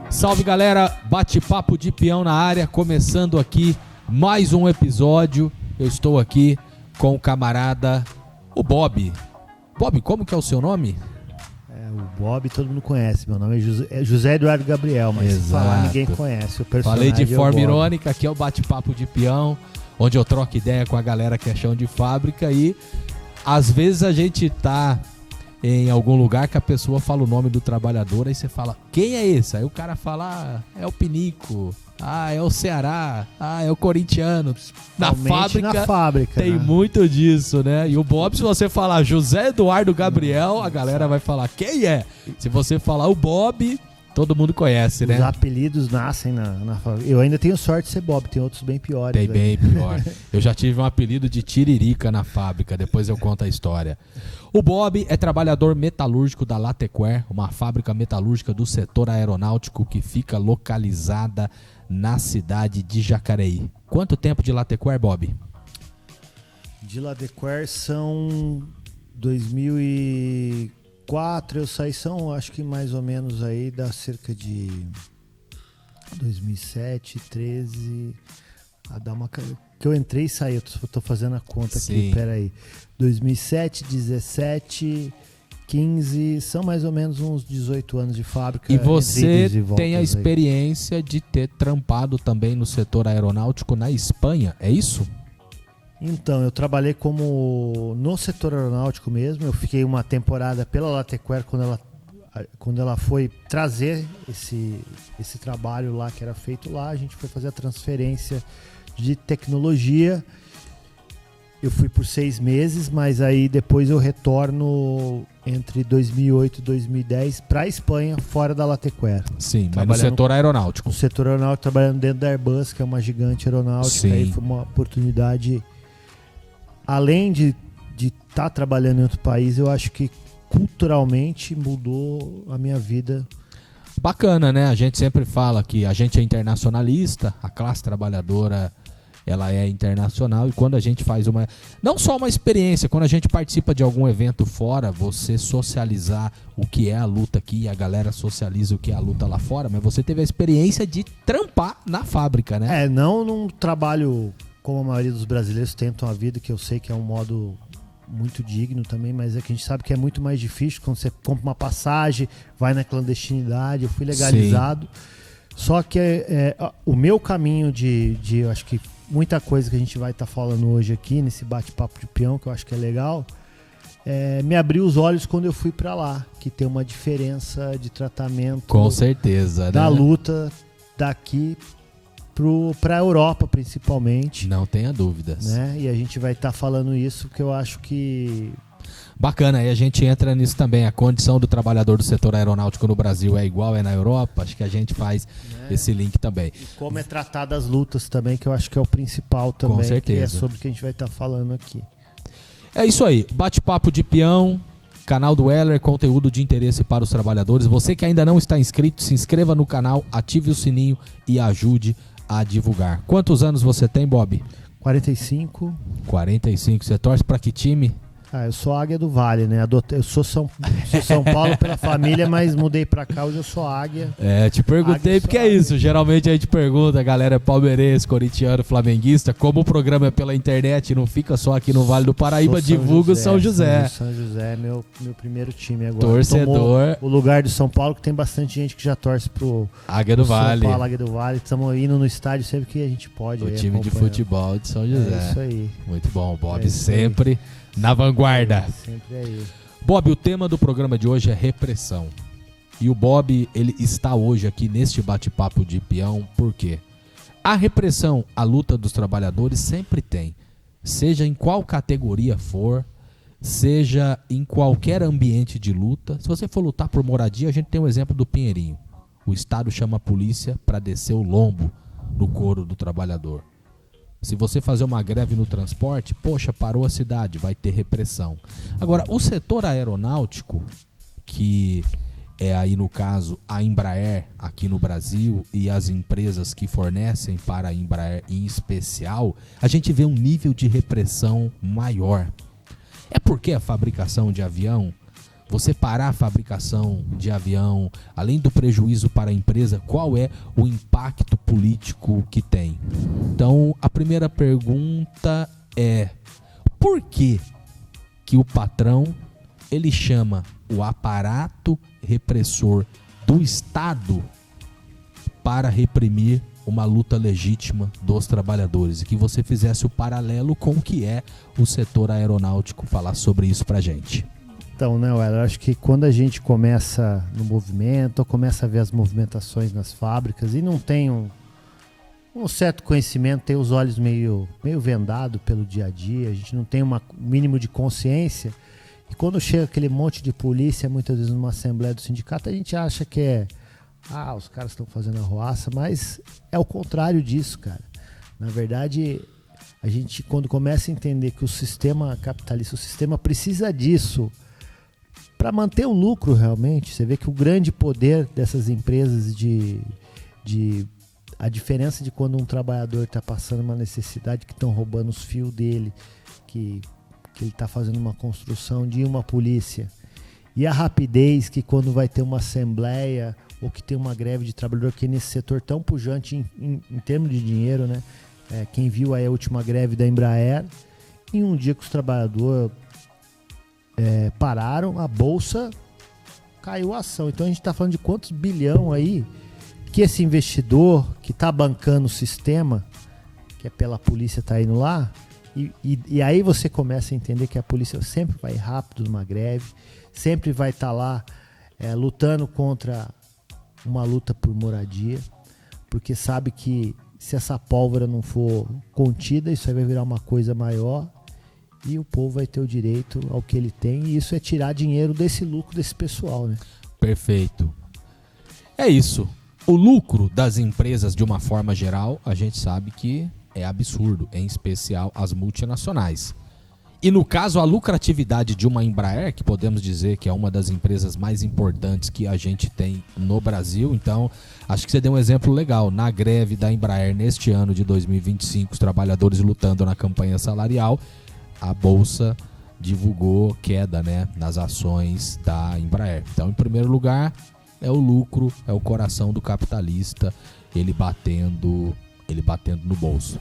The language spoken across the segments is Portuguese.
Salve galera, bate-papo de peão na área, começando aqui mais um episódio. Eu estou aqui com o camarada, o Bob. Bob, como que é o seu nome? O Bob todo mundo conhece, meu nome é José Eduardo Gabriel, mas se falar ninguém conhece o personagem. Falei de forma irônica, aqui é o bate-papo de peão, onde eu troco ideia com a galera que é chão de fábrica e às vezes a gente tá em algum lugar que a pessoa fala o nome do trabalhador, aí você fala, quem é esse? Aí o cara fala, é o Pinico, é o Ceará, é o corintiano. Na fábrica tem, né? Muito disso, né? E o Bob, se você falar José Eduardo Gabriel, a galera vai falar, quem é? Se você falar o Bob, todo mundo conhece, né? Os apelidos nascem na fábrica. Eu ainda tenho sorte de ser Bob, tem outros bem piores. Tem bem pior. Eu já tive um apelido de Tiririca na fábrica, depois eu conto a história. O Bob é trabalhador metalúrgico da Latequer, uma fábrica metalúrgica do setor aeronáutico que fica localizada na cidade de Jacareí. Quanto tempo de Latequer, Bob? De Latequer são 2004, eu saí, são acho que mais ou menos aí, dá cerca de 2007, 13, dá uma... que eu entrei e saí, eu tô fazendo a conta aqui, peraí, 2007, 17, 15, são mais ou menos uns 18 anos de fábrica. E você tem a experiência aí de ter trampado também no setor aeronáutico na Espanha, é isso? Então, eu trabalhei no setor aeronáutico mesmo, eu fiquei uma temporada pela Latequer quando ela foi trazer esse trabalho lá que era feito lá, a gente foi fazer a transferência de tecnologia. Eu fui por 6 meses, mas aí depois eu retorno entre 2008 e 2010 para a Espanha, fora da Latequer. Sim, mas no setor aeronáutico. No setor aeronáutico, trabalhando dentro da Airbus, que é uma gigante aeronáutica. Sim. Aí foi uma oportunidade, além de estar trabalhando em outro país, eu acho que culturalmente mudou a minha vida. Bacana, né? A gente sempre fala que a gente é internacionalista, a classe trabalhadora ela é internacional, e quando a gente faz não só uma experiência, quando a gente participa de algum evento fora, você socializar o que é a luta aqui, a galera socializa o que é a luta lá fora, mas você teve a experiência de trampar na fábrica, né? Não num trabalho como a maioria dos brasileiros tentam a vida, que eu sei que é um modo muito digno também, mas é que a gente sabe que é muito mais difícil quando você compra uma passagem, vai na clandestinidade. Eu fui legalizado. Sim. Só que o meu caminho de acho que muita coisa que a gente vai estar falando hoje aqui nesse bate-papo de peão, que eu acho que é legal, me abriu os olhos quando eu fui para lá, que tem uma diferença de tratamento. Com certeza, da luta daqui para a Europa, principalmente. Não tenha dúvidas. Né? E a gente vai estar falando isso, porque eu acho que... Bacana, aí a gente entra nisso também. A condição do trabalhador do setor aeronáutico no Brasil é igual, é na Europa. Acho que a gente faz esse link também. E como é tratada as lutas também, que eu acho que é o principal também. Com certeza. Que é sobre o que a gente vai estar falando aqui. É isso aí, bate-papo de peão, canal do Weller, conteúdo de interesse para os trabalhadores. Você que ainda não está inscrito, se inscreva no canal, ative o sininho e ajude a divulgar. Quantos anos você tem, Bob? 45. 45. Você torce para que time? Eu sou Águia do Vale, né? Eu sou São Paulo pela família, mas mudei pra cá, hoje eu sou Águia. Te perguntei porque é isso. Geralmente a gente pergunta, a galera é palmeirense, corintiano, flamenguista. Como o programa é pela internet, não fica só aqui no Vale do Paraíba, divulga o São José. São José é meu primeiro time agora. Torcedor. Tomou o lugar de São Paulo, que tem bastante gente que já torce pro Águia do Vale. São Paulo, Águia do Vale. Estamos indo no estádio sempre que a gente pode. O time de futebol de São José. É isso aí. Muito bom, Bob. Sempre na vanguarda. Sempre aí. Bob, o tema do programa de hoje é repressão. E o Bob, ele está hoje aqui neste bate-papo de peão, por quê? A repressão, a luta dos trabalhadores sempre tem. Seja em qual categoria for, seja em qualquer ambiente de luta. Se você for lutar por moradia, a gente tem o exemplo do Pinheirinho. O Estado chama a polícia para descer o lombo no couro do trabalhador. Se você fazer uma greve no transporte, poxa, parou a cidade, vai ter repressão. Agora, o setor aeronáutico, que é aí no caso a Embraer aqui no Brasil e as empresas que fornecem para a Embraer em especial, a gente vê um nível de repressão maior. É porque a fabricação de avião Você parar a fabricação de avião, além do prejuízo para a empresa, qual é o impacto político que tem? Então, a primeira pergunta é: por que o patrão ele chama o aparato repressor do Estado para reprimir uma luta legítima dos trabalhadores? E que você fizesse o paralelo com o que é o setor aeronáutico, falar sobre isso pra gente. Então, né, eu acho que quando a gente começa no movimento, ou começa a ver as movimentações nas fábricas e não tem um certo conhecimento, tem os olhos meio vendados pelo dia a dia, a gente não tem um mínimo de consciência, e quando chega aquele monte de polícia, muitas vezes numa assembleia do sindicato, a gente acha que os caras estão fazendo arruaça, mas é o contrário disso, cara. Na verdade, a gente, quando começa a entender que o sistema capitalista, o sistema precisa disso para manter o lucro realmente, você vê que o grande poder dessas empresas a diferença de quando um trabalhador está passando uma necessidade, que estão roubando os fios dele, que ele está fazendo uma construção de uma polícia, e a rapidez que quando vai ter uma assembleia ou que tem uma greve de trabalhador, que nesse setor tão pujante em termos de dinheiro, né? Quem viu aí a última greve da Embraer, em um dia que os trabalhadores pararam, a bolsa caiu a ação. Então a gente está falando de quantos bilhão aí que esse investidor que está bancando o sistema, que é pela polícia, está indo lá, e aí você começa a entender que a polícia sempre vai rápido numa greve, sempre vai estar lá lutando contra uma luta por moradia, porque sabe que se essa pólvora não for contida, isso aí vai virar uma coisa maior e o povo vai ter o direito ao que ele tem, e isso é tirar dinheiro desse lucro desse pessoal, né? Perfeito. É isso. O lucro das empresas, de uma forma geral, a gente sabe que é absurdo, em especial as multinacionais. E no caso, a lucratividade de uma Embraer, que podemos dizer que é uma das empresas mais importantes que a gente tem no Brasil, então acho que você deu um exemplo legal. Na greve da Embraer neste ano de 2025, os trabalhadores lutando na campanha salarial, a Bolsa divulgou queda, né, nas ações da Embraer. Então, em primeiro lugar, é o lucro, é o coração do capitalista, ele batendo no bolso.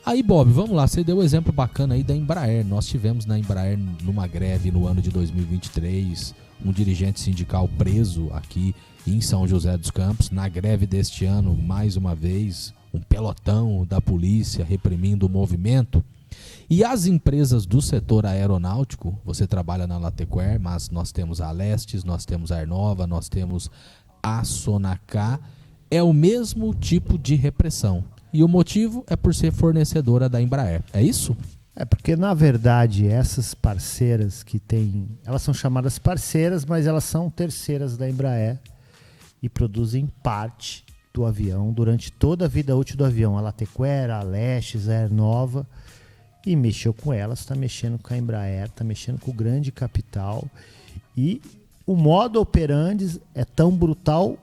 Aí, Bob, vamos lá, você deu um exemplo bacana aí da Embraer. Nós tivemos na Embraer, numa greve no ano de 2023, um dirigente sindical preso aqui em São José dos Campos. Na greve deste ano, mais uma vez, um pelotão da polícia reprimindo o movimento. E as empresas do setor aeronáutico, você trabalha na Latecoer, mas nós temos a Alestes, nós temos a Aernova, nós temos a Sonacá, é o mesmo tipo de repressão. E o motivo é por ser fornecedora da Embraer. É isso? É porque, na verdade, essas parceiras que tem, elas são chamadas parceiras, mas elas são terceiras da Embraer e produzem parte do avião durante toda a vida útil do avião. A Latecoer, a Alestes, a Aernova, e mexeu com elas, está mexendo com a Embraer, está mexendo com o grande capital. E o modo operandi é tão brutal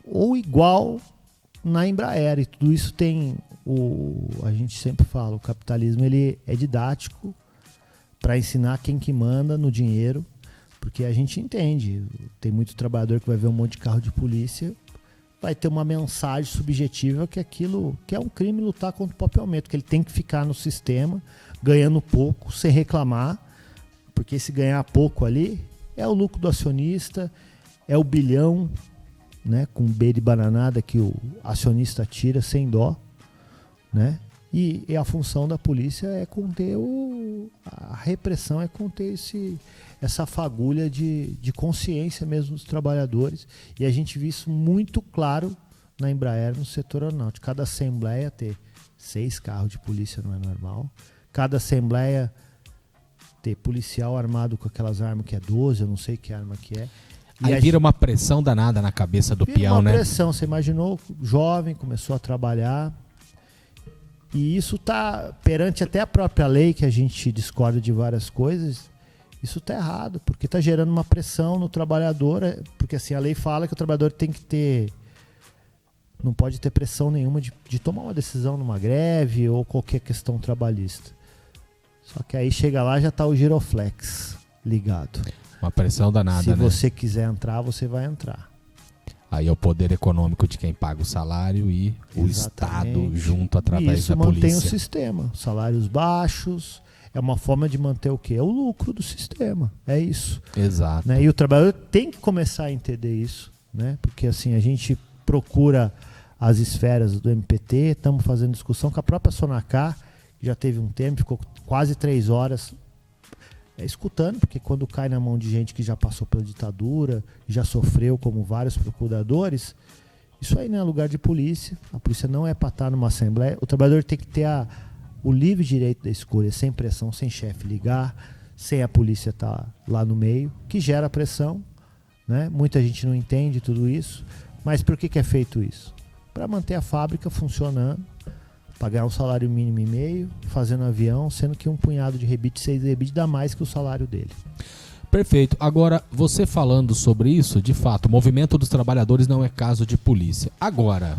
ou igual na Embraer. E tudo isso tem, a gente sempre fala, o capitalismo ele é didático para ensinar quem que manda no dinheiro, porque a gente entende. Tem muito trabalhador que vai ver um monte de carro de polícia, vai ter uma mensagem subjetiva que aquilo que é um crime lutar contra o próprio aumento, que ele tem que ficar no sistema ganhando pouco, sem reclamar, porque se ganhar pouco ali é o lucro do acionista, é o bilhão, né, com B de bananada que o acionista tira sem dó, né? E a função da polícia é conter a repressão, é conter essa fagulha de consciência mesmo dos trabalhadores. E a gente viu isso muito claro na Embraer, no setor aeronáutico. Cada assembleia ter 6 carros de polícia não é normal. Cada assembleia ter policial armado com aquelas armas que é 12, eu não sei que arma que é. E aí vira uma pressão danada na cabeça do peão, né? Uma pressão, você imaginou, jovem, começou a trabalhar. E isso está perante até a própria lei, que a gente discorda de várias coisas, isso está errado, porque está gerando uma pressão no trabalhador, porque assim, a lei fala que o trabalhador tem que ter, não pode ter pressão nenhuma de tomar uma decisão numa greve ou qualquer questão trabalhista. Só que aí chega lá, já está o giroflex ligado. Uma pressão danada, Se né? você quiser entrar, você vai entrar. Aí é o poder econômico de quem paga o salário e o Exatamente. Estado junto através Isso da polícia. mantém o sistema. Salários baixos. É uma forma de manter o quê? É o lucro do sistema. É isso. Exato. Né? E o trabalhador tem que começar a entender isso. Né? Porque assim, a gente procura as esferas do MPT, estamos fazendo discussão com a própria Sonacar, que já teve um tempo, ficou quase 3 horas escutando, porque quando cai na mão de gente que já passou pela ditadura, já sofreu como vários procuradores, isso aí não é lugar de polícia. A polícia não é para estar numa assembleia. O trabalhador tem que ter o livre direito da escolha, sem pressão, sem chefe ligar, sem a polícia estar lá no meio, que gera pressão. Né? Muita gente não entende tudo isso. Mas por que é feito isso? Para manter a fábrica funcionando, pagar um salário mínimo e meio, fazendo avião, sendo que um punhado de rebite, 6 rebite, dá mais que o salário dele. Perfeito. Agora, você falando sobre isso, de fato, o movimento dos trabalhadores não é caso de polícia. Agora,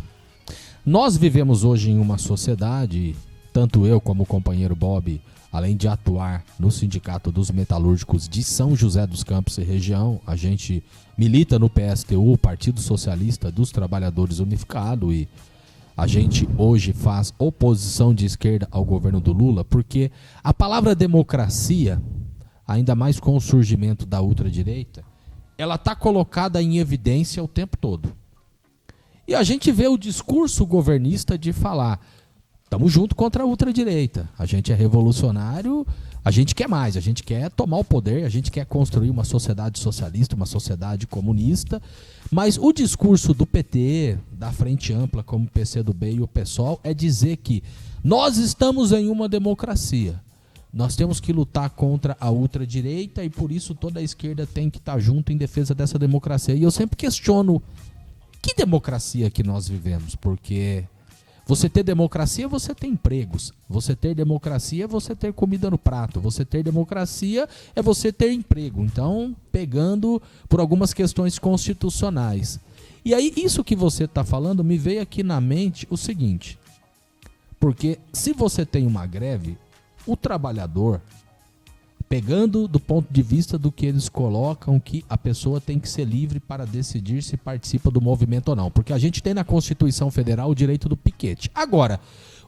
nós vivemos hoje em uma sociedade, tanto eu como o companheiro Bob, além de atuar no Sindicato dos Metalúrgicos de São José dos Campos e região, a gente milita no PSTU, Partido Socialista dos Trabalhadores Unificado, e a gente hoje faz oposição de esquerda ao governo do Lula, porque a palavra democracia, ainda mais com o surgimento da ultradireita, ela está colocada em evidência o tempo todo. E a gente vê o discurso governista de falar: estamos junto contra a ultradireita, a gente é revolucionário, a gente quer mais, a gente quer tomar o poder, a gente quer construir uma sociedade socialista, uma sociedade comunista. Mas o discurso do PT, da Frente Ampla, como o PCdoB e o PSOL, é dizer que nós estamos em uma democracia. Nós temos que lutar contra a ultradireita e por isso toda a esquerda tem que estar junto em defesa dessa democracia. E eu sempre questiono, que democracia que nós vivemos? Porque você ter democracia, você ter empregos. Você ter democracia é você ter comida no prato. Você ter democracia é você ter emprego. Então, pegando por algumas questões constitucionais. E aí, isso que você está falando me veio aqui na mente o seguinte. Porque se você tem uma greve, o trabalhador, pegando do ponto de vista do que eles colocam, que a pessoa tem que ser livre para decidir se participa do movimento ou não. Porque a gente tem na Constituição Federal o direito do piquete. Agora,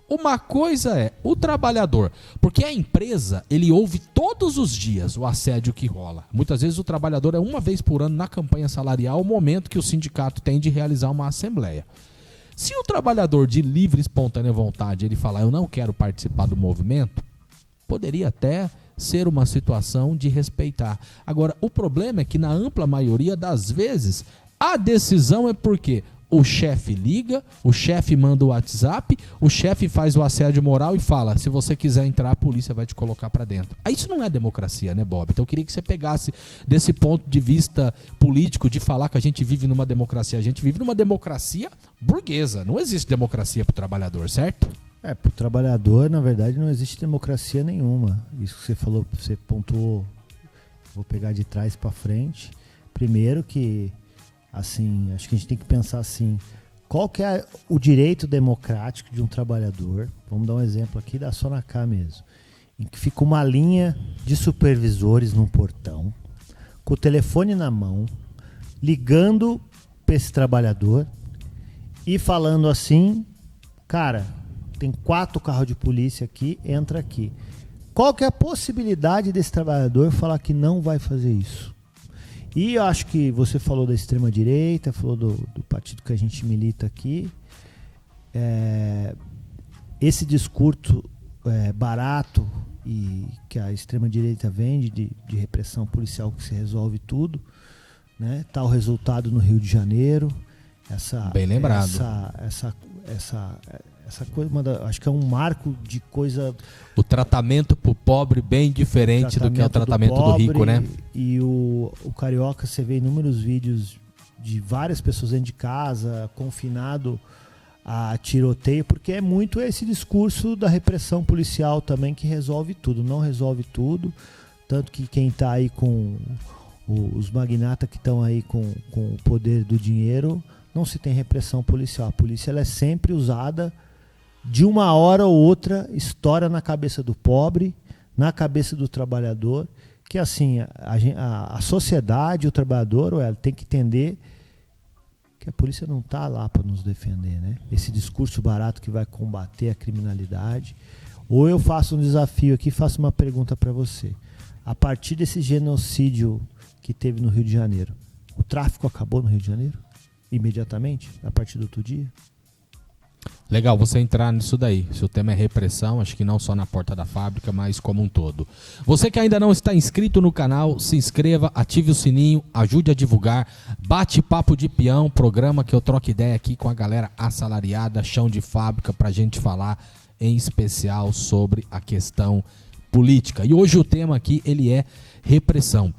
uma coisa é o trabalhador, porque a empresa, ele ouve todos os dias o assédio que rola. Muitas vezes o trabalhador é uma vez por ano na campanha salarial o momento que o sindicato tem de realizar uma assembleia. Se o trabalhador de livre e espontânea vontade ele falar: eu não quero participar do movimento, poderia até ser uma situação de respeitar. Agora, o problema é que na ampla maioria das vezes, a decisão é porque o chefe liga, o chefe manda o WhatsApp, o chefe faz o assédio moral e fala: se você quiser entrar, a polícia vai te colocar pra dentro. Aí isso não é democracia, né, Bob? Então eu queria que você pegasse desse ponto de vista político de falar que a gente vive numa democracia. A gente vive numa democracia burguesa. Não existe democracia pro trabalhador, certo? Para o trabalhador, na verdade, não existe democracia nenhuma. Isso que você falou, você pontuou, vou pegar de trás para frente. Primeiro que, assim, acho que a gente tem que pensar assim, qual que é o direito democrático de um trabalhador? Vamos dar um exemplo aqui da Sonacar mesmo, em que fica uma linha de supervisores num portão, com o telefone na mão, ligando para esse trabalhador e falando assim: cara, tem 4 carros de polícia aqui, entra aqui. Qual que é a possibilidade desse trabalhador falar que não vai fazer isso? E eu acho que você falou da extrema-direita, falou do partido que a gente milita aqui. Esse discurso barato e que a extrema-direita vende de repressão policial que se resolve tudo, né? Tá o resultado no Rio de Janeiro. Bem lembrado. Essa coisa, acho que é um marco de coisa. O tratamento pro pobre bem diferente do que é o tratamento do rico, né? E o carioca, você vê inúmeros vídeos de várias pessoas dentro de casa, confinado a tiroteio, porque é muito esse discurso da repressão policial também que resolve tudo. Não resolve tudo, tanto que quem está aí com os magnatas que estão aí com o poder do dinheiro, não se tem repressão policial. A polícia ela é sempre usada, de uma hora ou outra, estoura na cabeça do pobre, na cabeça do trabalhador, Porque assim, a sociedade, o trabalhador, tem que entender que a polícia não está lá para nos defender, né? Esse discurso barato que vai combater a criminalidade. Ou eu faço um desafio aqui, faço uma pergunta para você. A partir desse genocídio que teve no Rio de Janeiro, o tráfico acabou no Rio de Janeiro? Imediatamente? A partir do outro dia? Legal você entrar nisso daí. Se o tema é repressão, acho que não só na porta da fábrica, mas como um todo. Você que ainda não está inscrito no canal, se inscreva, ative o sininho, ajude a divulgar. Bate-papo de peão, programa que eu troco ideia aqui com a galera assalariada, chão de fábrica, pra gente falar em especial sobre a questão política. E hoje o tema aqui, ele é repressão.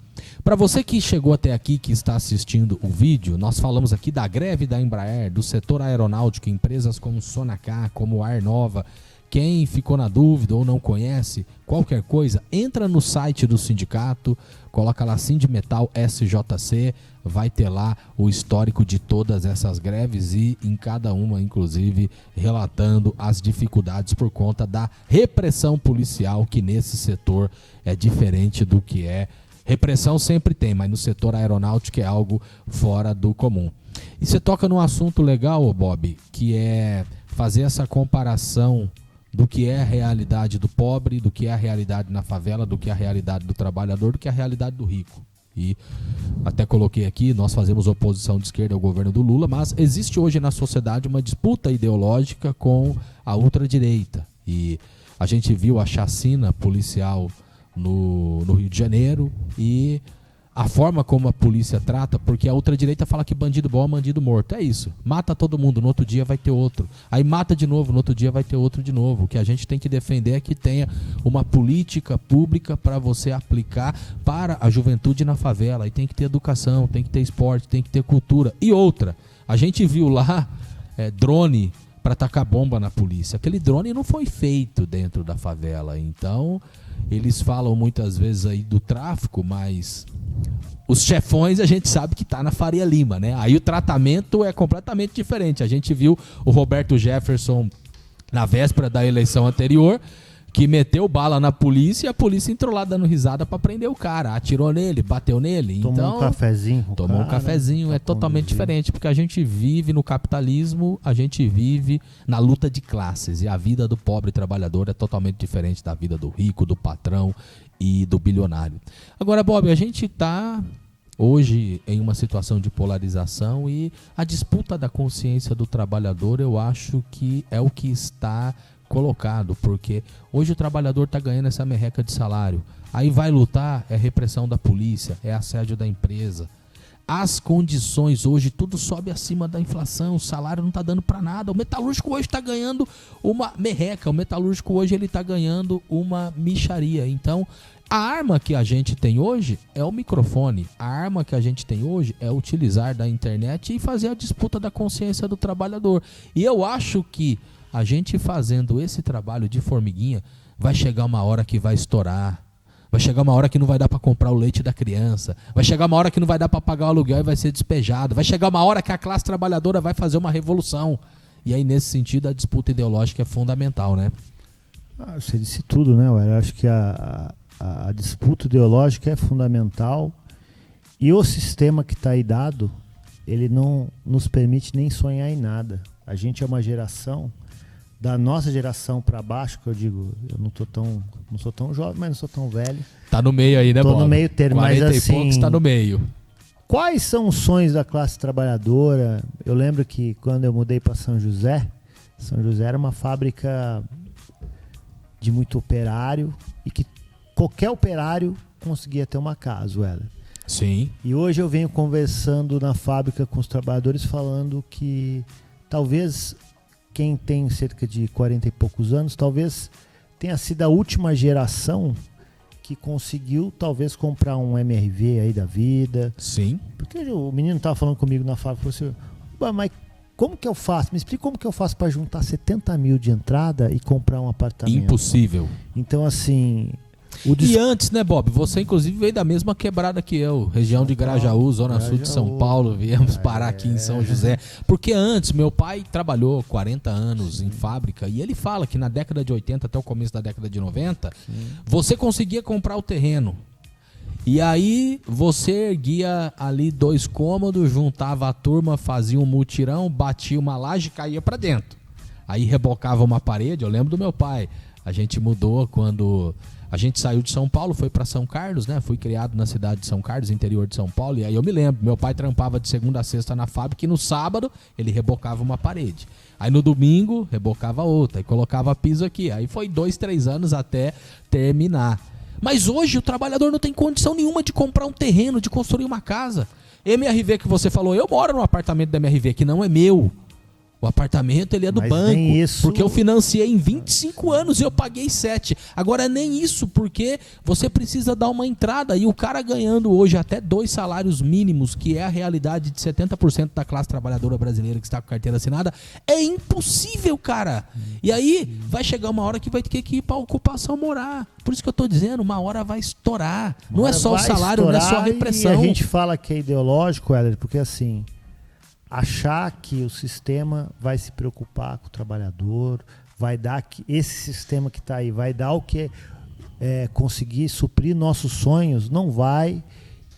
Para você que chegou até aqui, que está assistindo o vídeo, nós falamos aqui da greve da Embraer, do setor aeronáutico, empresas como Sonacá, como Ar Nova. Quem ficou na dúvida ou não conhece, qualquer coisa, entra no site do sindicato, coloca lá Sindimetal SJC, vai ter lá o histórico de todas essas greves e em cada uma, inclusive, relatando as dificuldades por conta da repressão policial, que nesse setor é diferente do que é. Repressão sempre tem, mas no setor aeronáutico é algo fora do comum. E você toca num assunto legal, Bob, que é fazer essa comparação do que é a realidade do pobre, do que é a realidade na favela, do que é a realidade do trabalhador, do que é a realidade do rico. E até coloquei aqui, nós fazemos oposição de esquerda ao governo do Lula, mas existe hoje na sociedade uma disputa ideológica com a ultradireita. E a gente viu a chacina policial no Rio de Janeiro e a forma como a polícia trata, porque a ultradireita fala que bandido bom é bandido morto. É isso. Mata todo mundo, no outro dia vai ter outro. Aí mata de novo, no outro dia vai ter outro de novo. O que a gente tem que defender é que tenha uma política pública para você aplicar para a juventude na favela. Aí tem que ter educação, tem que ter esporte, tem que ter cultura. E outra, a gente viu lá drone para tacar bomba na polícia. Aquele drone não foi feito dentro da favela. Então, eles falam muitas vezes aí do tráfico, mas os chefões a gente sabe que tá na Faria Lima, né? Aí o tratamento é completamente diferente. A gente viu o Roberto Jefferson na véspera da eleição anterior, que meteu bala na polícia e a polícia entrou lá dando risada pra prender o cara. Atirou nele, bateu nele. Tomou um cafezinho. Tomou um cafezinho. É totalmente diferente, porque a gente vive no capitalismo, a gente vive na luta de classes. E a vida do pobre trabalhador é totalmente diferente da vida do rico, do patrão e do bilionário. Agora, Bob, a gente tá hoje em uma situação de polarização e a disputa da consciência do trabalhador, eu acho que é o que está colocado, porque hoje o trabalhador está ganhando essa merreca de salário, aí vai lutar, é repressão da polícia, é assédio da empresa. As condições hoje, tudo sobe acima da inflação, o salário não está dando para nada. O metalúrgico hoje está ganhando uma merreca, o metalúrgico hoje ele está ganhando uma mixaria. Então, a arma que a gente tem hoje é o microfone, a arma que a gente tem hoje é utilizar da internet e fazer a disputa da consciência do trabalhador. E eu acho que a gente fazendo esse trabalho de formiguinha, vai chegar uma hora que vai estourar. Vai chegar uma hora que não vai dar para comprar o leite da criança. Vai chegar uma hora que não vai dar para pagar o aluguel e vai ser despejado. Vai chegar uma hora que a classe trabalhadora vai fazer uma revolução. E aí, nesse sentido, a disputa ideológica é fundamental, né? Você disse tudo, né? Eu acho que a disputa ideológica é fundamental. E o sistema que está aí dado, ele não nos permite nem sonhar em nada. A gente é uma geração... Da nossa geração para baixo, que eu digo, eu não sou tão jovem, mas não sou tão velho. Tá no meio aí, né, Bob? Tô no meio termo, mas 40 assim... e poucos tá no meio. Quais são os sonhos da classe trabalhadora? Eu lembro que quando eu mudei para São José era uma fábrica de muito operário e que qualquer operário conseguia ter uma casa, Weller. Sim. E hoje eu venho conversando na fábrica com os trabalhadores falando que talvez... Quem tem cerca de 40 e poucos anos, talvez tenha sido a última geração que conseguiu, talvez, comprar um MRV aí da vida. Sim. Porque o menino estava falando comigo na fábrica, falou assim, mas como que eu faço? Me explica como que eu faço para juntar 70 mil de entrada e comprar um apartamento. Impossível. Então, assim... E antes, né, Bob? Você, inclusive, veio da mesma quebrada que eu. Região de Grajaú, Zona Sul de São Paulo. Viemos parar aqui em São José. Porque antes, meu pai trabalhou 40 anos em fábrica. E ele fala que na década de 80 até o começo da década de 90, você conseguia comprar o terreno. E aí você erguia ali 2 cômodos, juntava a turma, fazia um mutirão, batia uma laje e caía pra dentro. Aí rebocava uma parede, eu lembro do meu pai. A gente mudou quando a gente saiu de São Paulo, foi pra São Carlos, né? Fui criado na cidade de São Carlos, interior de São Paulo. E aí eu me lembro, meu pai trampava de segunda a sexta na fábrica e no sábado ele rebocava uma parede. Aí no domingo rebocava outra e colocava piso aqui. Aí foi 2, 3 anos até terminar. Mas hoje o trabalhador não tem condição nenhuma de comprar um terreno, de construir uma casa. MRV que você falou, eu moro num apartamento da MRV que não é meu. O apartamento ele é do banco, porque eu financiei em 25 anos e eu paguei 7. Agora nem isso, porque você precisa dar uma entrada e o cara ganhando hoje até 2 salários mínimos, que é a realidade de 70% da classe trabalhadora brasileira que está com carteira assinada, é impossível, cara. E aí vai chegar uma hora que vai ter que ir para ocupação morar. Por isso que eu estou dizendo, uma hora vai estourar. Não é só o salário, não é só a repressão. E a gente fala que é ideológico, Heller, porque assim... Achar que o sistema vai se preocupar com o trabalhador, vai dar que esse sistema que está aí vai dar o que conseguir suprir nossos sonhos, não vai,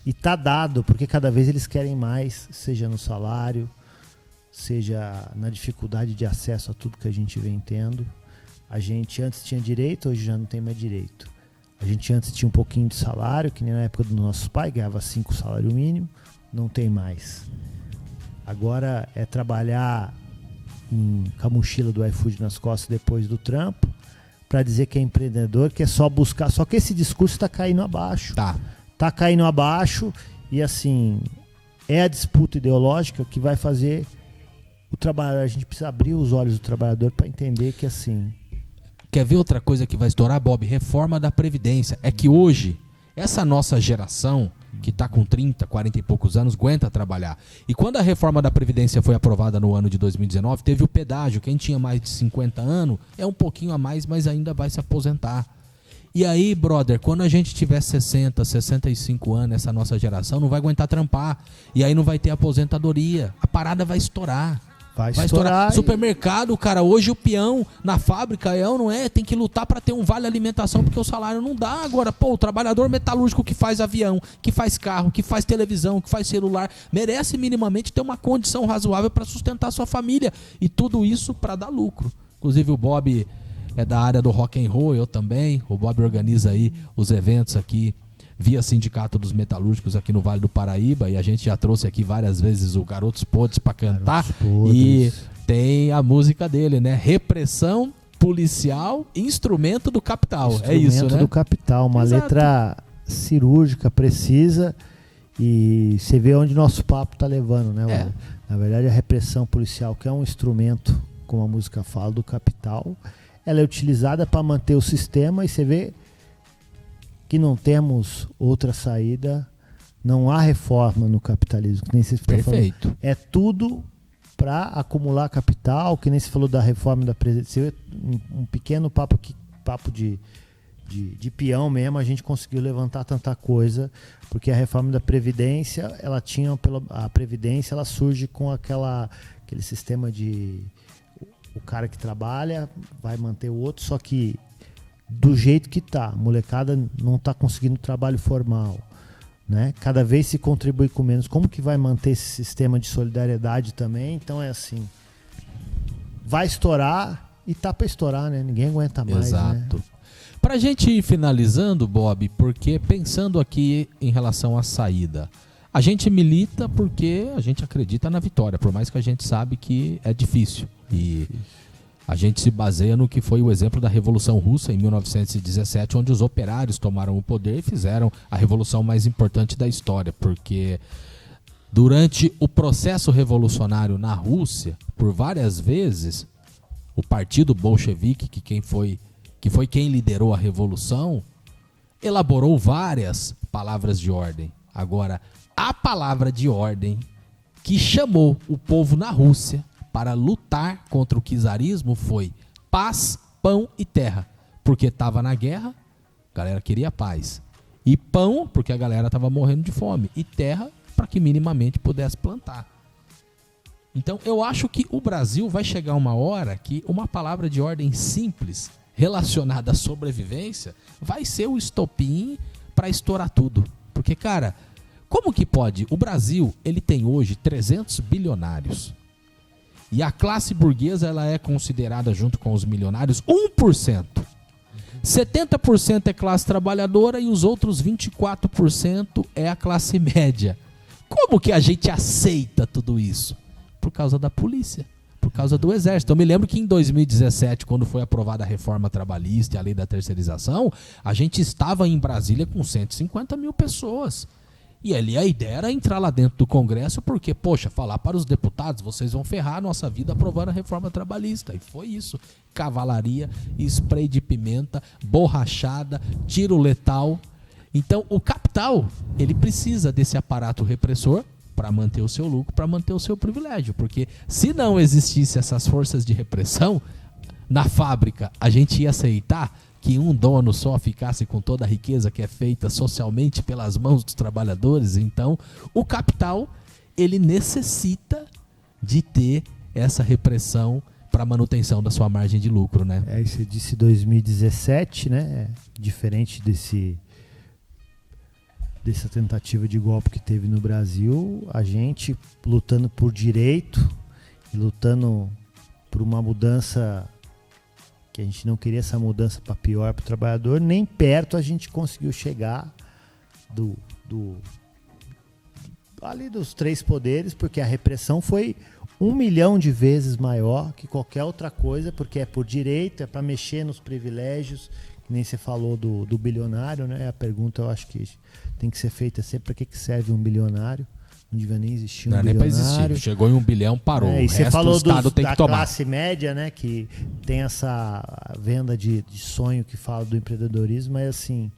e está dado, porque cada vez eles querem mais, seja no salário, seja na dificuldade de acesso a tudo que a gente vem tendo. A gente antes tinha direito, hoje já não tem mais direito. A gente antes tinha um pouquinho de salário, que nem na época dos nossos pais, ganhava 5 salário mínimo, não tem mais. Agora é trabalhar com a mochila do iFood nas costas depois do trampo, para dizer que é empreendedor, que é só buscar. Só que esse discurso está caindo abaixo. Tá caindo abaixo e assim, é a disputa ideológica que vai fazer o trabalhador. A gente precisa abrir os olhos do trabalhador para entender que assim... Quer ver outra coisa que vai estourar, Bob? Reforma da Previdência. É que hoje, essa nossa geração... que está com 30, 40 e poucos anos, aguenta trabalhar. E quando a reforma da Previdência foi aprovada no ano de 2019, teve o pedágio. Quem tinha mais de 50 anos é um pouquinho a mais, mas ainda vai se aposentar. E aí, brother, quando a gente tiver 60, 65 anos, essa nossa geração não vai aguentar trampar. E aí não vai ter aposentadoria. A parada vai estourar. Vai estourar. Supermercado, cara, hoje o peão na fábrica não é, tem que lutar para ter um vale alimentação porque o salário não dá. Agora, pô, o trabalhador metalúrgico que faz avião, que faz carro, que faz televisão, que faz celular, merece minimamente ter uma condição razoável para sustentar sua família e tudo isso para dar lucro. Inclusive o Bob é da área do rock and roll, eu também. O Bob organiza aí os eventos aqui via Sindicato dos Metalúrgicos aqui no Vale do Paraíba, e a gente já trouxe aqui várias vezes o Garotos Podres para cantar, e tem a música dele, né? Repressão policial, instrumento do capital. É isso, né? Instrumento do capital, uma letra cirúrgica, precisa, e você vê onde nosso papo tá levando, né? Na verdade, a repressão policial, que é um instrumento, como a música fala, do capital, ela é utilizada para manter o sistema, e você vê que não temos outra saída, não há reforma no capitalismo, que nem você está falando. É tudo para acumular capital, que nem você falou da reforma da Previdência. Um pequeno papo de peão mesmo, a gente conseguiu levantar tanta coisa, porque a reforma da Previdência, a Previdência ela surge com aquele sistema de o cara que trabalha vai manter o outro, só que do jeito que tá, a molecada não tá conseguindo trabalho formal, né? Cada vez se contribui com menos. Como que vai manter esse sistema de solidariedade também? Então é assim, vai estourar e tá para estourar, né? Ninguém aguenta mais. Exato. Né? Pra gente ir finalizando, Bob, porque pensando aqui em relação à saída, a gente milita porque a gente acredita na vitória, por mais que a gente sabe que é difícil. E a gente se baseia no que foi o exemplo da Revolução Russa em 1917, onde os operários tomaram o poder e fizeram a revolução mais importante da história, porque durante o processo revolucionário na Rússia, por várias vezes, o partido bolchevique, que foi quem liderou a revolução, elaborou várias palavras de ordem. Agora, a palavra de ordem que chamou o povo na Rússia para lutar contra o czarismo foi paz, pão e terra. Porque estava na guerra, a galera queria paz. E pão, porque a galera estava morrendo de fome. E terra, para que minimamente pudesse plantar. Então, eu acho que o Brasil vai chegar uma hora que uma palavra de ordem simples, relacionada à sobrevivência, vai ser o estopim para estourar tudo. Porque, cara, como que pode? O Brasil, ele tem hoje 300 bilionários. E a classe burguesa, ela é considerada, junto com os milionários, 1%. 70% é classe trabalhadora e os outros 24% é a classe média. Como que a gente aceita tudo isso? Por causa da polícia, por causa do exército. Eu me lembro que em 2017, quando foi aprovada a reforma trabalhista e a lei da terceirização, a gente estava em Brasília com 150 mil pessoas. E ali a ideia era entrar lá dentro do Congresso, porque, poxa, falar para os deputados, vocês vão ferrar a nossa vida aprovando a reforma trabalhista. E foi isso. Cavalaria, spray de pimenta, borrachada, tiro letal. Então, o capital, ele precisa desse aparato repressor para manter o seu lucro, para manter o seu privilégio. Porque se não existisse essas forças de repressão, na fábrica a gente ia aceitar que um dono só ficasse com toda a riqueza que é feita socialmente pelas mãos dos trabalhadores. Então, o capital, ele necessita de ter essa repressão para manutenção da sua margem de lucro, né? Você disse 2017, né? Diferente dessa tentativa de golpe que teve no Brasil, a gente lutando por direito e lutando por uma mudança que a gente não queria, essa mudança para pior para o trabalhador, nem perto a gente conseguiu chegar ali dos três poderes, porque a repressão foi 1 milhão de vezes maior que qualquer outra coisa, porque é por direito, é para mexer nos privilégios, que nem você falou do bilionário, né? A pergunta eu acho que tem que ser feita sempre: para que serve um bilionário? Não devia nem existir um bilionário. Nem para existir. Chegou em 1 bilhão, parou. E você falou da classe média, né? Que tem essa venda de sonho que fala do empreendedorismo, mas assim,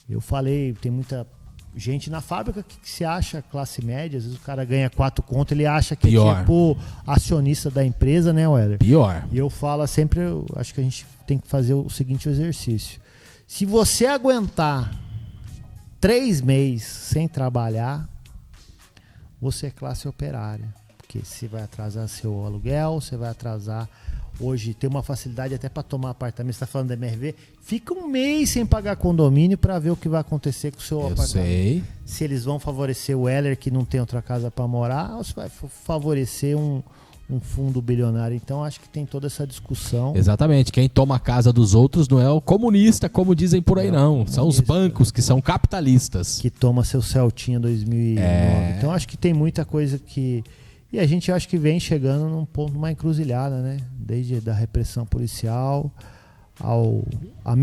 eu falei, tem muita gente na fábrica que se acha classe média. Às vezes o cara ganha 4 conto, ele acha que é tipo acionista da empresa, né, Weller? Pior. E eu falo sempre, eu acho que a gente tem que fazer o seguinte exercício: se você aguentar 3 meses sem trabalhar, você é classe operária, porque você vai atrasar seu aluguel, você vai atrasar. Hoje tem uma facilidade até para tomar apartamento. Você está falando da MRV, fica 1 mês sem pagar condomínio para ver o que vai acontecer com o seu apartamento. Sei. Se eles vão favorecer o Weller, que não tem outra casa para morar, ou se vai favorecer um fundo bilionário. Então acho que tem toda essa discussão. Exatamente. Quem toma a casa dos outros não é o comunista, como dizem por aí, não. São os bancos que são capitalistas. Que toma seu Celtinha 2009. Então acho que tem muita coisa que... E a gente acho que vem chegando num ponto, uma encruzilhada, né? Desde da repressão policial a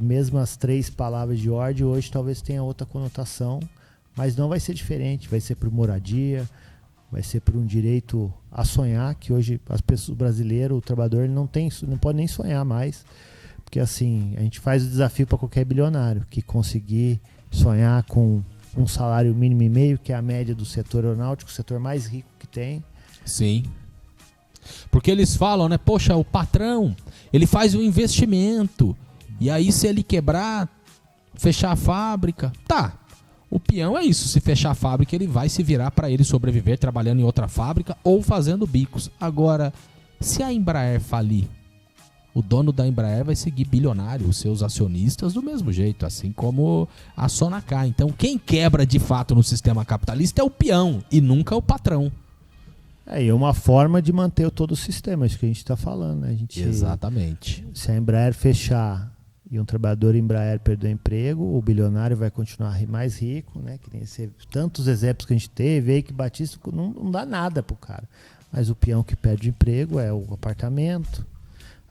mesmas 3 palavras de ordem, hoje talvez tenha outra conotação, mas não vai ser diferente. Vai ser por moradia, vai ser por um direito a sonhar, que hoje as pessoas brasileiras, o trabalhador, ele não pode nem sonhar mais, porque assim, a gente faz o desafio para qualquer bilionário que conseguir sonhar com um salário mínimo e meio, que é a média do setor aeronáutico, o setor mais rico que tem. Sim. Porque eles falam, né? Poxa, o patrão, ele faz um investimento, e aí se ele quebrar, fechar a fábrica, tá. O peão é isso, se fechar a fábrica, ele vai se virar para ele sobreviver trabalhando em outra fábrica ou fazendo bicos. Agora, se a Embraer falir, o dono da Embraer vai seguir bilionário, os seus acionistas do mesmo jeito, assim como a Sonacá. Então, quem quebra de fato no sistema capitalista é o peão e nunca o patrão. E é uma forma de manter todo o sistema, isso que a gente está falando, né? Exatamente. Se a Embraer fechar e um trabalhador Embraer perder o emprego, o bilionário vai continuar mais rico, né? Que nem tantos exemplos que a gente teve aí, que Batista não dá nada pro cara. Mas o peão que perde o emprego é o apartamento.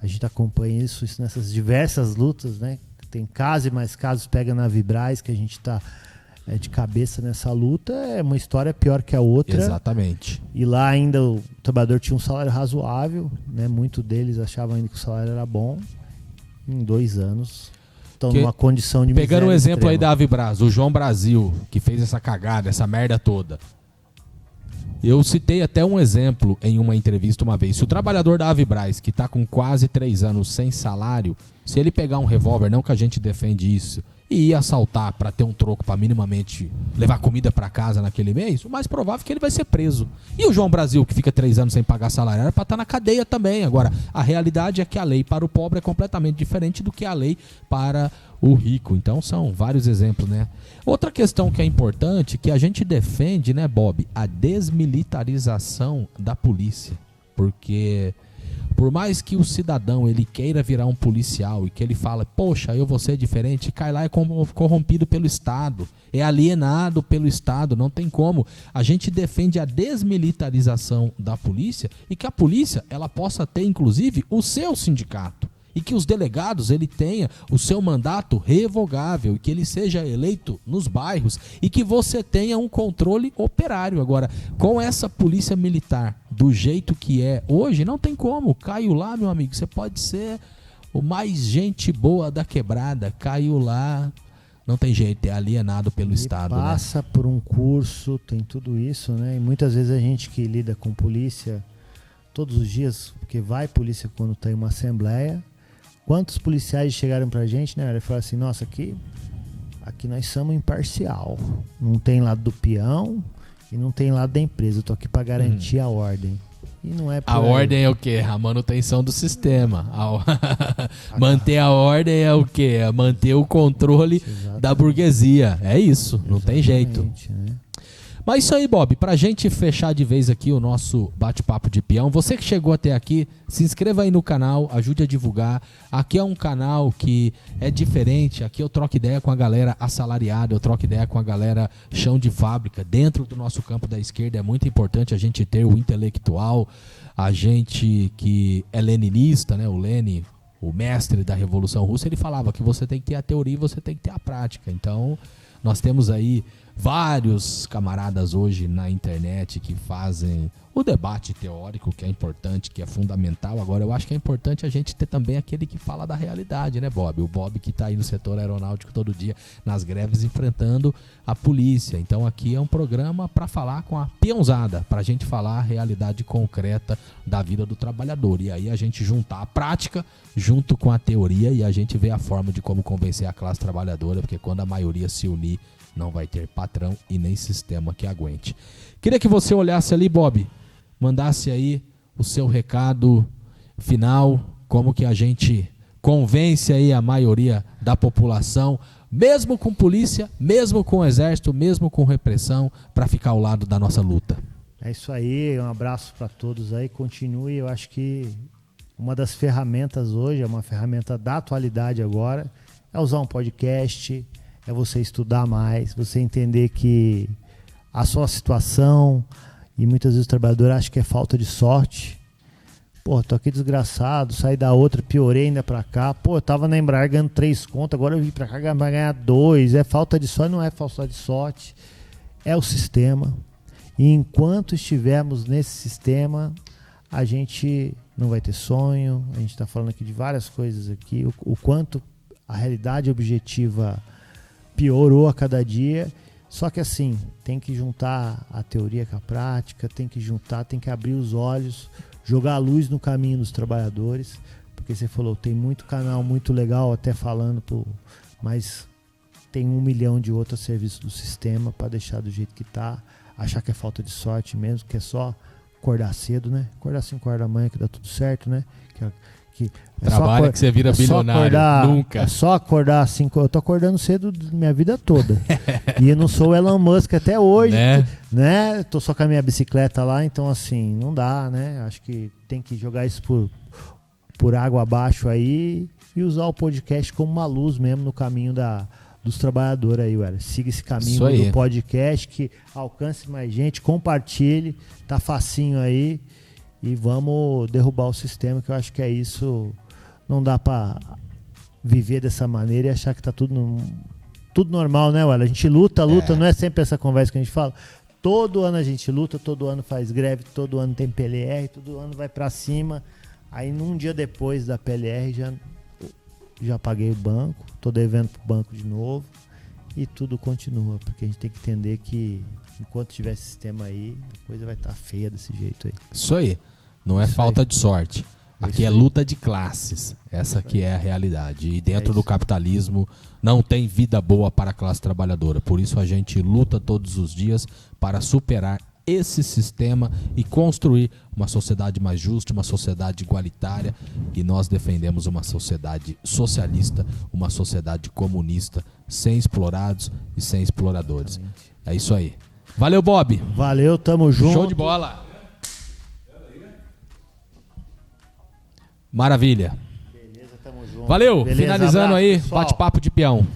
A gente acompanha isso nessas diversas lutas, né? Tem casos e mais casos, pega na Vibraz, que a gente está de cabeça nessa luta. É uma história pior que a outra. Exatamente. E lá ainda o trabalhador tinha um salário razoável, né? Muitos deles achavam ainda que o salário era bom. Em 2 anos estão numa condição de miséria. Pegando o exemplo extrema. aí da Avibraz, o João Brasil, que fez essa cagada, essa merda toda. Eu citei até um exemplo em uma entrevista uma vez. Se o trabalhador da Avibraz, que está com quase 3 anos sem salário, se ele pegar um revólver, não que a gente defende isso, e ir assaltar para ter um troco para minimamente levar comida para casa naquele mês, o mais provável é que ele vai ser preso. E o João Brasil, que fica 3 anos sem pagar salário, era para estar na cadeia também. Agora, a realidade é que a lei para o pobre é completamente diferente do que a lei para o rico. Então, são vários exemplos, né? Outra questão que é importante, que a gente defende, né, Bob? A desmilitarização da polícia. Porque por mais que o cidadão ele queira virar um policial e que ele fala, poxa, eu vou ser diferente, cai lá é corrompido pelo Estado, é alienado pelo Estado, não tem como. A gente defende a desmilitarização da polícia e que a polícia ela possa ter, inclusive, o seu sindicato. E que os delegados ele tenha o seu mandato revogável e que ele seja eleito nos bairros e que você tenha um controle operário. Agora, com essa polícia militar do jeito que é hoje, não tem como. Caiu lá, meu amigo, você pode ser o mais gente boa da quebrada. Caiu lá, não tem jeito, é alienado pelo Estado. Passa, né, por um curso, tem tudo isso, né? E muitas vezes a gente que lida com polícia todos os dias, porque vai polícia quando tem uma assembleia. Quantos policiais chegaram pra gente, né? Ele falou assim, nossa, aqui nós somos imparcial. Não tem lado do peão e não tem lado da empresa. Eu tô aqui pra garantir a ordem. E não é a ordem é o quê? A manutenção do sistema. Manter a ordem é o quê? É manter o controle da burguesia. É isso, não tem jeito. Né? Mas isso aí, Bob, pra gente fechar de vez aqui o nosso bate-papo de peão, você que chegou até aqui, se inscreva aí no canal, ajude a divulgar. Aqui é um canal que é diferente, aqui eu troco ideia com a galera assalariada, eu troco ideia com a galera chão de fábrica. Dentro do nosso campo da esquerda é muito importante a gente ter o intelectual, a gente que é leninista, né, o Lenin, o mestre da Revolução Russa, ele falava que você tem que ter a teoria e você tem que ter a prática. Então, nós temos aí vários camaradas hoje na internet que fazem o debate teórico, que é importante, que é fundamental. Agora, eu acho que é importante a gente ter também aquele que fala da realidade, né, Bob? O Bob que está aí no setor aeronáutico todo dia, nas greves, enfrentando a polícia. Então, aqui é um programa para falar com a peãozada, para a gente falar a realidade concreta da vida do trabalhador. E aí a gente juntar a prática junto com a teoria e a gente vê a forma de como convencer a classe trabalhadora, porque quando a maioria se unir, não vai ter patrão e nem sistema que aguente. Queria que você olhasse ali, Bob, mandasse aí o seu recado final, como que a gente convence aí a maioria da população, mesmo com polícia, mesmo com exército, mesmo com repressão, para ficar ao lado da nossa luta. É isso aí, um abraço para todos aí, continue. Eu acho que uma das ferramentas hoje, é uma ferramenta da atualidade agora, é usar um podcast, é você estudar mais, você entender que a sua situação, e muitas vezes o trabalhador acha que é falta de sorte. Pô, tô aqui desgraçado, saí da outra, piorei ainda pra cá. Pô, eu tava na Embraer ganhando 3 conto, agora eu vim pra cá vai ganhar 2. É falta de sorte, não é falta de sorte, é o sistema. E enquanto estivermos nesse sistema, a gente não vai ter sonho. A gente tá falando aqui de várias coisas aqui, o quanto a realidade objetiva piorou a cada dia, só que assim, tem que juntar a teoria com a prática, tem que abrir os olhos, jogar a luz no caminho dos trabalhadores, porque você falou, tem muito canal muito legal até falando, mas tem 1 milhão de outros serviços do sistema para deixar do jeito que tá, achar que é falta de sorte mesmo, que é só acordar cedo, né? Acordar 5 horas da manhã que dá tudo certo, né? Trabalha que você vira bilionário, nunca. É só acordar assim, eu tô acordando cedo minha vida toda. E eu não sou o Elon Musk até hoje, né? Tô só com a minha bicicleta lá, então assim, não dá, né? Acho que tem que jogar isso por água abaixo aí e usar o podcast como uma luz mesmo no caminho dos trabalhadores aí, ué. Siga esse caminho do podcast, que alcance mais gente, compartilhe, tá facinho aí. E vamos derrubar o sistema, que eu acho que é isso. Não dá pra viver dessa maneira e achar que tá tudo normal, né, Ué? A gente luta, não é sempre essa conversa que a gente fala. Todo ano a gente luta, todo ano faz greve, todo ano tem PLR, todo ano vai pra cima. Aí num dia depois da PLR já paguei o banco, tô devendo pro banco de novo e tudo continua, porque a gente tem que entender que enquanto tiver esse sistema aí, a coisa vai estar feia desse jeito aí. Isso aí. Não é falta de sorte. Aqui é luta de classes. Essa que é a realidade. E dentro do capitalismo não tem vida boa para a classe trabalhadora. Por isso a gente luta todos os dias para superar esse sistema e construir uma sociedade mais justa, uma sociedade igualitária. E nós defendemos uma sociedade socialista, uma sociedade comunista, sem explorados e sem exploradores. É isso aí. Valeu, Bob. Valeu, tamo junto. Show de bola. Maravilha. Beleza, tamo junto. Valeu. Beleza, Finalizando abraço, aí, pessoal. bate-papo de peão.